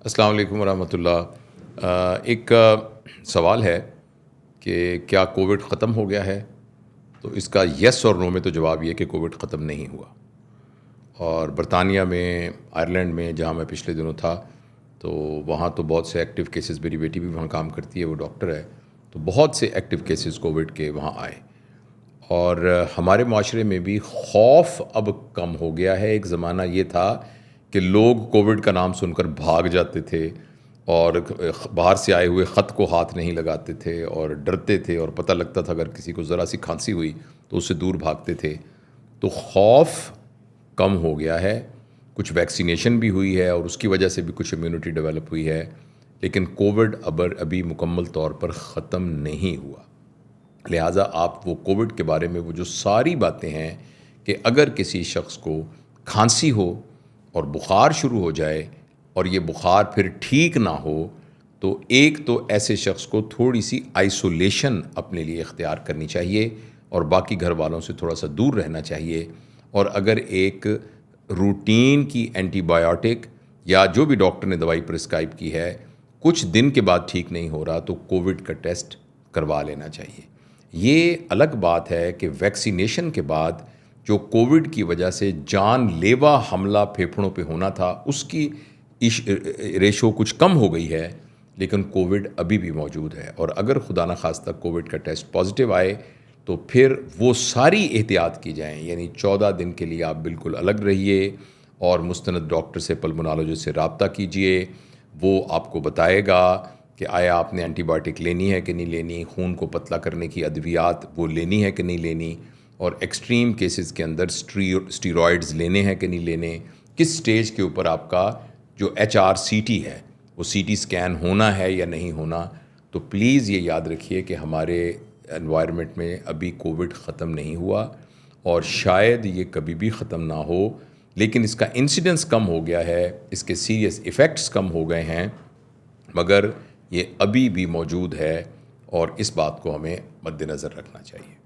السلام علیکم ورحمۃ اللہ۔ ایک سوال ہے کہ کیا کووڈ ختم ہو گیا ہے؟ تو اس کا یس اور نو میں تو جواب یہ کہ کووڈ ختم نہیں ہوا۔ اور برطانیہ میں، آئرلینڈ میں جہاں میں پچھلے دنوں تھا، تو وہاں تو بہت سے ایکٹیو کیسز، میری بیٹی بھی وہاں کام کرتی ہے، وہ ڈاکٹر ہے، تو بہت سے ایکٹیو کیسز کووڈ کے وہاں آئے۔ اور ہمارے معاشرے میں بھی خوف اب کم ہو گیا ہے۔ ایک زمانہ یہ تھا کہ لوگ کووڈ کا نام سن کر بھاگ جاتے تھے اور باہر سے آئے ہوئے خط کو ہاتھ نہیں لگاتے تھے اور ڈرتے تھے، اور پتہ لگتا تھا اگر کسی کو ذرا سی کھانسی ہوئی تو اس سے دور بھاگتے تھے۔ تو خوف کم ہو گیا ہے، کچھ ویکسینیشن بھی ہوئی ہے اور اس کی وجہ سے بھی کچھ امیونٹی ڈیولپ ہوئی ہے، لیکن کووڈ ابھی مکمل طور پر ختم نہیں ہوا۔ لہٰذا آپ وہ کووڈ کے بارے میں وہ جو ساری باتیں ہیں کہ اگر کسی شخص کو کھانسی ہو اور بخار شروع ہو جائے اور یہ بخار پھر ٹھیک نہ ہو، تو ایک تو ایسے شخص کو تھوڑی سی آئسولیشن اپنے لیے اختیار کرنی چاہیے اور باقی گھر والوں سے تھوڑا سا دور رہنا چاہیے۔ اور اگر ایک روٹین کی اینٹی بایوٹک یا جو بھی ڈاکٹر نے دوائی پرسکرائب کی ہے، کچھ دن کے بعد ٹھیک نہیں ہو رہا تو کووڈ کا ٹیسٹ کروا لینا چاہیے۔ یہ الگ بات ہے کہ ویکسینیشن کے بعد جو کووڈ کی وجہ سے جان لیوا حملہ پھیپھڑوں پہ ہونا تھا، اس کی ریشو کچھ کم ہو گئی ہے، لیکن کووڈ ابھی بھی موجود ہے۔ اور اگر خدا نخواستہ کووڈ کا ٹیسٹ پازیٹیو آئے تو پھر وہ ساری احتیاط کی جائیں، یعنی 14 دن کے لیے آپ بالکل الگ رہیے اور مستند ڈاکٹر سے، پلمونالوجسٹ سے رابطہ کیجئے۔ وہ آپ کو بتائے گا کہ آیا آپ نے اینٹی بایوٹک لینی ہے کہ نہیں لینی، خون کو پتلا کرنے کی ادویات وہ لینی ہے کہ نہیں لینی، اور ایکسٹریم کیسز کے اندر اسٹیرائڈز لینے ہیں کہ نہیں لینے، کس سٹیج کے اوپر آپ کا جو HRCT ہے وہ CT اسکین ہونا ہے یا نہیں ہونا۔ تو پلیز یہ یاد رکھیے کہ ہمارے انوائرمنٹ میں ابھی کووڈ ختم نہیں ہوا اور شاید یہ کبھی بھی ختم نہ ہو، لیکن اس کا انسیڈنس کم ہو گیا ہے، اس کے سیریس ایفیکٹس کم ہو گئے ہیں، مگر یہ ابھی بھی موجود ہے اور اس بات کو ہمیں مد نظر رکھنا چاہیے۔